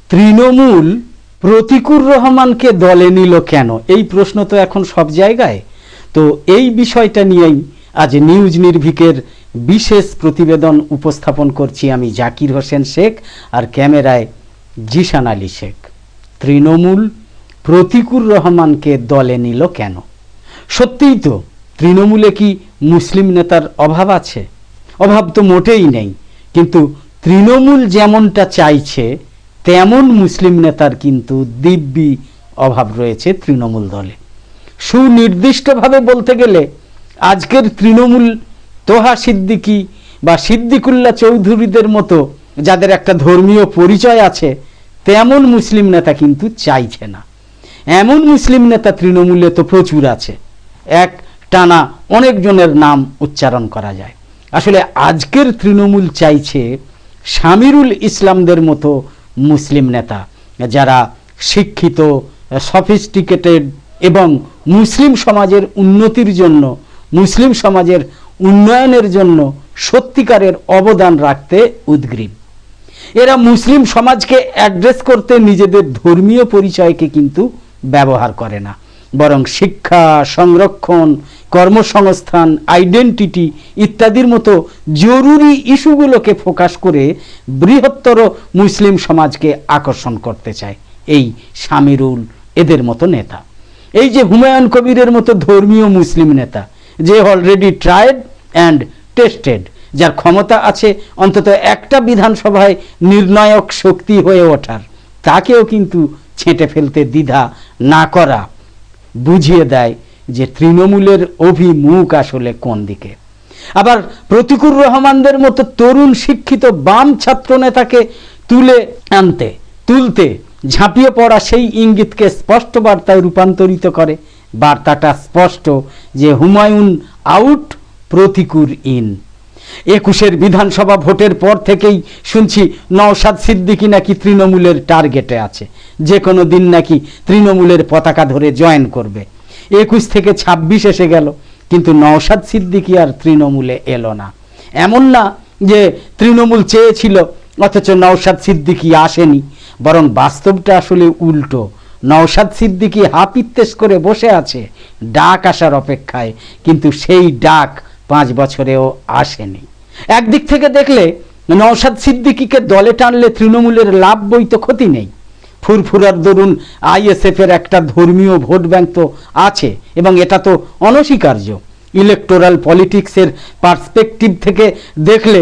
তৃণমূল প্রতিকুর রহমানকে দলে নিল কেন, এই প্রশ্ন তো এখন সব জায়গায়। তো এই বিষয়টা নিয়েই আজ নিউজ নির্ভীকের বিশেষ প্রতিবেদন উপস্থাপন করছি আমি জাকির হোসেন শেখ, আর ক্যামেরায় জিশান আলী শেখ। তৃণমূল প্রতিকুর রহমানকে দলে নিল কেন? সত্যিই তো তৃণমূলে কি মুসলিম নেতার অভাব আছে? অভাব তো মোটেই নেই, কিন্তু তৃণমূল যেমনটা চাইছে তেমন মুসলিম নেতার কিন্তু দিব্যি অভাব রয়েছে তৃণমূল দলে। সুনির্দিষ্টভাবে বলতে গেলে আজকের তৃণমূল তোহা সিদ্দিকী বা সিদ্দিকুল্লাহ চৌধুরীদের মতো যাদের একটা ধর্মীয় পরিচয় আছে তেমন মুসলিম নেতা কিন্তু চাইছে না। এমন মুসলিম নেতা তৃণমূলে তো প্রচুর আছে, এক টানা অনেকজনের নাম উচ্চারণ করা যায়। আসলে আজকের তৃণমূল চাইছে শামিরুল ইসলামদের মতো মুসলিম নেতা, যারা শিক্ষিত, সফিস্টিকেটেড এবং মুসলিম সমাজের উন্নতির জন্য, মুসলিম সমাজের উন্নয়নের জন্য সত্যিকারের অবদান রাখতে উদ্গ্রীব। এরা মুসলিম সমাজকে অ্যাড্রেস করতে নিজেদের ধর্মীয় পরিচয়কে কিন্তু ব্যবহার করে না, বরং শিক্ষা, সংরক্ষণ, কর্মসংস্থান, আইডেন্টিটি ইত্যাদির মতো জরুরি ইস্যুগুলোকে ফোকাস করে বৃহত্তর মুসলিম সমাজকে আকর্ষণ করতে চায় এই শামিরুল এদের মতো নেতা। এই যে হুমায়ুন কবিরের মতো ধর্মীয় মুসলিম নেতা, যে অলরেডি ট্রায়েড অ্যান্ড টেস্টেড, যার ক্ষমতা আছে অন্তত একটা বিধানসভায় নির্ণায়ক শক্তি হয়ে ওঠার, তাকেও কিন্তু ছেঁটে ফেলতে দ্বিধা না করা বুঝিয়ে দেয় যে তৃণমূলের অভিমুখ আসলে কোন দিকে। আবার প্রতিকুর রহমানদের মতো তরুণ শিক্ষিত বাম ছাত্র নেতাকে তুলতে ঝাঁপিয়ে পড়া সেই ইঙ্গিতকে স্পষ্ট বার্তায় রূপান্তরিত করে। বার্তাটা স্পষ্ট যে হুমায়ুন আউট, প্রতিকুর ইন। 21-এর বিধানসভা ভোটের পর থেকেই শুনছি নওশাদ সিদ্দিকী নাকি তৃণমূলের টার্গেটে আছে, যে কোনো দিন নাকি তৃণমূলের পতাকা ধরে জয়েন করবে। 21 থেকে 26 এসে গেল, কিন্তু নওশাদ সিদ্দিকী আর তৃণমূলে এলো না। এমন না যে তৃণমূল চেয়েছিল অথচ নওশাদ সিদ্দিকী আসেনি, বরং বাস্তবটা আসলে উল্টো। নওশাদ সিদ্দিকী হাপিত্তেশ করে বসে আছে ডাক আসার অপেক্ষায়, কিন্তু সেই ডাক 5 বছরেও আসেনি। একদিক থেকে দেখলে নওশাদ সিদ্দিকীকে দলে টানলে তৃণমূলের লাভ বইতে ক্ষতি নেই। ফুরফুরার দরুন আইএসএফ এর একটা ধর্মীয় ভোট ব্যাংক তো আছে, এবং এটা তো অনস্বীকার্য। ইলেকটোরাল পলিটিক্সের পার্সপেক্টিভ থেকে দেখলে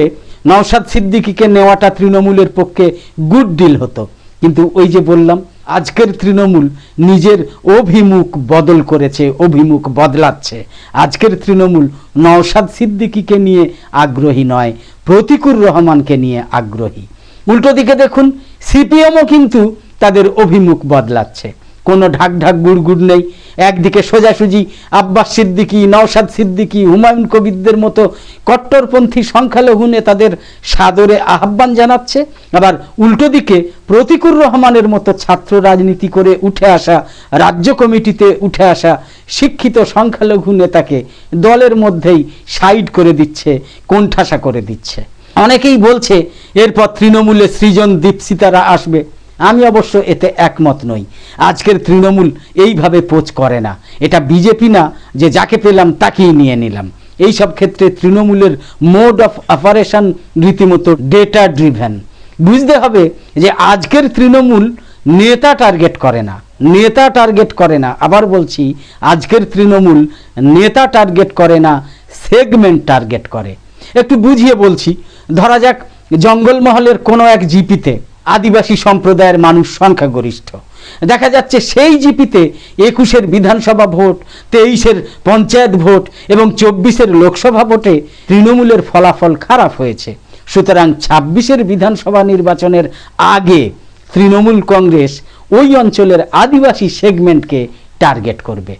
নওশাদ সিদ্দিকীকে নেওয়াটা তৃণমূলের পক্ষে গুড ডিল হতো। কিন্তু ওই যে বললাম, আজকের তৃণমূল নিজের অভিমুখ বদল করেছে, অভিমুখ বদলাচ্ছে। আজকের তৃণমূল নওশাদ সিদ্দিকীকে নিয়ে আগ্রহী নয়, প্রতিকুর রহমানকে নিয়ে আগ্রহী। উল্টো দিকে দেখুন, সিপিএমও কিন্তু তাদের অভিমুখ বদলাচ্ছে। কোনো ঢাক ঢাক গুড় নেই। একদিকে সোজাসুজি আব্বাস সিদ্দিকী, নওশাদ সিদ্দিকী, হুমায়ুন কবিরদের মতো কট্টরপন্থী সংখ্যালঘু নেতাদের সাদরে আহ্বান জানাচ্ছে, আবার উল্টো দিকে প্রতিকুর রহমানের মতো ছাত্র রাজনীতি করে উঠে আসা, রাজ্য কমিটিতে উঠে আসা শিক্ষিত সংখ্যালঘু নেতাকে দলের মধ্যেই সাইড করে দিচ্ছে, কোণঠাসা করে দিচ্ছে। অনেকেই বলছে এরপর তৃণমূলে সৃজন দীপসিতারা আসবে। আমি অবশ্য এতে একমত নই। আজকের তৃণমূল এইভাবে পোচ করে না। এটা বিজেপি না যে যাকে পেলাম তাকেই নিয়ে নিলাম। এই সব ক্ষেত্রে তৃণমূলের মোড অফ অপারেশন রীতিমতো ডেটা ড্রিভেন। বুঝতে হবে যে আজকের তৃণমূল নেতা টার্গেট করে না। আবার বলছি, আজকের তৃণমূল নেতা টার্গেট করে না, সেগমেন্ট টার্গেট করে। একটু বুঝিয়ে বলছি। ধরা যাক জঙ্গলমহলের কোনো এক জিপিতে আদিবাসী সম্প্রদায়ের মানুষ সংখ্যাগরিষ্ঠ। দেখা যাচ্ছে সেই জিপিতে 21-এর বিধানসভা ভোট, 23-এর পঞ্চায়েত ভোট এবং 24-এর লোকসভা ভোটে তৃণমূলের ফলাফল খারাপ হয়েছে। সুতরাং 26-এর বিধানসভা নির্বাচনের আগে তৃণমূল কংগ্রেস ওই অঞ্চলের আদিবাসী সেগমেন্টকে টার্গেট করবে।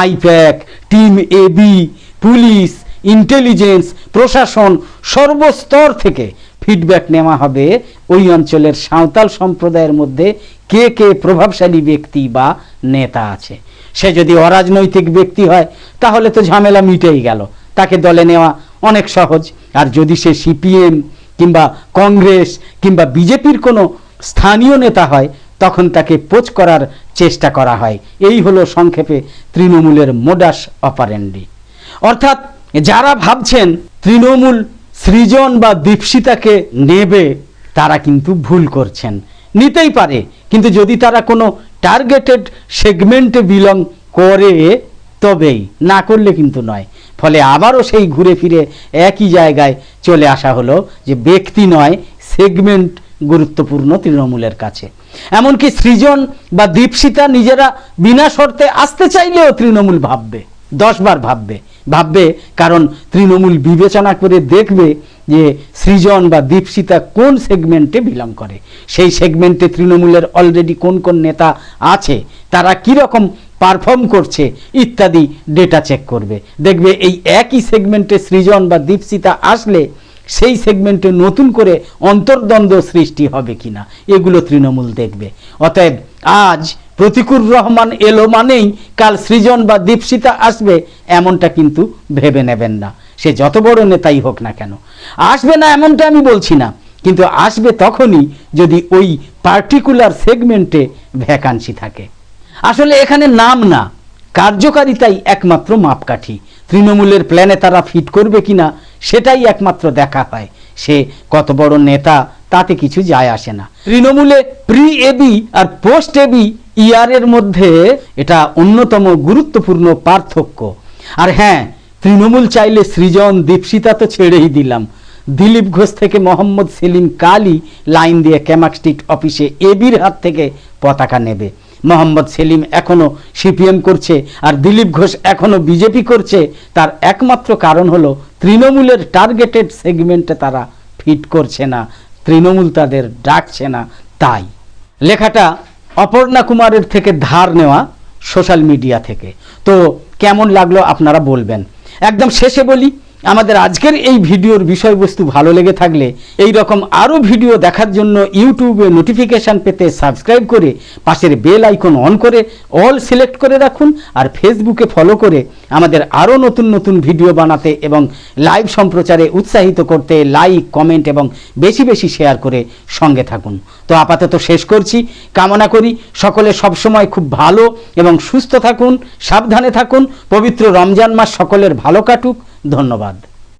IPAC, team AB, police, intelligence, প্রশাসন, সর্বস্তর থেকে ফিডব্যাক নেওয়া হবে ওই অঞ্চলের সাঁওতাল সম্প্রদায়ের মধ্যে কে কে প্রভাবশালী ব্যক্তি বা নেতা আছে। সে যদি অরাজনৈতিক ব্যক্তি হয় তাহলে তো ঝামেলা মিটেই গেল, তাকে দলে নেওয়া অনেক সহজ। আর যদি সে সিপিএম কিংবা কংগ্রেস কিংবা বিজেপির কোনো স্থানীয় নেতা হয় তখন তাকে পোচ করার চেষ্টা করা হয়। এই হলো সংক্ষেপে তৃণমূলের মোডাস অপারেন্ডি। অর্থাৎ যারা ভাবছেন তৃণমূল সৃজন বা দীপশিতাকে নেবে তারা কিন্তু ভুল করছেন। নিতেই পারে, কিন্তু যদি তারা কোনো টার্গেটেড সেগমেন্টে বিলং করে তবেই, না করলে কিন্তু নয়। ফলে আবারও সেই ঘুরে ফিরে একই জায়গায় চলে আসা হলো যে ব্যক্তি নয়, সেগমেন্ট গুরুত্বপূর্ণ তৃণমূলের কাছে। এমনকি সৃজন বা দীপশিতা নিজেরা বিনা শর্তে আসতে চাইলেও তৃণমূল ভাববে, 10 বার ভাববে, কারণ তৃণমূল বিবেচনা করে দেখবে যে সৃজন বা দীপশিতা কোন সেগমেন্টে বিলং করে, সেই সেগমেন্টে তৃণমূলের অলরেডি কোন কোন নেতা আছে, তারা কীরকম পারফর্ম করছে ইত্যাদি ডেটা চেক করবে। দেখবে এই একই সেগমেন্টে সৃজন বা দীপশিতা আসলে সেই সেগমেন্টে নতুন করে অন্তর্দ্বন্দ্ব সৃষ্টি হবে কিনা, এগুলো তৃণমূল দেখবে। অতএব আজ প্রতিকুর রহমান এলো মানেই কাল সৃজন বা দীপশিতা আসবে এমনটা কিন্তু ভেবে নেবেন না। সে যত বড় নেতাই হোক না কেন, আসবে না এমনটা আমি বলছি না, কিন্তু আসবে তখনই যদি ওই পার্টিকুলার সেগমেন্টে ভ্যাকান্সি থাকে। আসলে এখানে নাম না, কার্যকারিতাই একমাত্র মাপকাঠি। তৃণমূলের প্ল্যানে তারা ফিট করবে কিনা সেটাই একমাত্র দেখা হয়। সে কত বড় নেতা তাতে কিছু যায় আসে না। তৃণমূলে প্রি এবি আর পোস্ট এবি ইয়ারের মধ্যে এটা অন্যতম গুরুত্বপূর্ণ পার্থক্য। আর হ্যাঁ, তৃণমূল চাইলে সৃজন দীপশিতা তো ছেড়েই দিলাম, দিলীপ ঘোষ থেকে মোহাম্মদ সেলিম কালই লাইন দিয়ে ক্যামাক স্ট্রিট অফিসে এবির হাত থেকে পতাকা নেবে। মোহাম্মদ সেলিম এখনো সিপিএম করছে আর দিলীপ ঘোষ এখনো বিজেপি করছে, তার একমাত্র কারণ হলো তৃণমূলের টার্গেটেড সেগমেন্টে তারা ফিট করছে না, তৃণমূল তাদের ডাকছে না। তাই লেখাটা অপর্ণা কুমারের থেকে ধার নেওয়া, সোশ্যাল মিডিয়া থেকে। তো কেমন লাগলো আপনারা বলবেন। একদম শেষে বলি, আমাদের আজকের এই ভিডিওর বিষয়বস্তু ভালো লেগে থাকলে এই রকম আরও ভিডিও দেখার জন্য ইউটিউবে নোটিফিকেশান পেতে সাবস্ক্রাইব করে পাশের বেল আইকন অন করে অল সিলেক্ট করে রাখুন। আর ফেসবুকে ফলো করে আমাদের আরও নতুন নতুন ভিডিও বানাতে এবং লাইভ সম্প্রচারে উৎসাহিত করতে লাইক, কমেন্ট এবং বেশি বেশি শেয়ার করে সঙ্গে থাকুন। তো আপাতত শেষ করছি। কামনা করি সকলে সবসময় খুব ভালো এবং সুস্থ থাকুন, সাবধানে থাকুন। পবিত্র রমজান মাস সকলের ভালো কাটুক। ধন্যবাদ।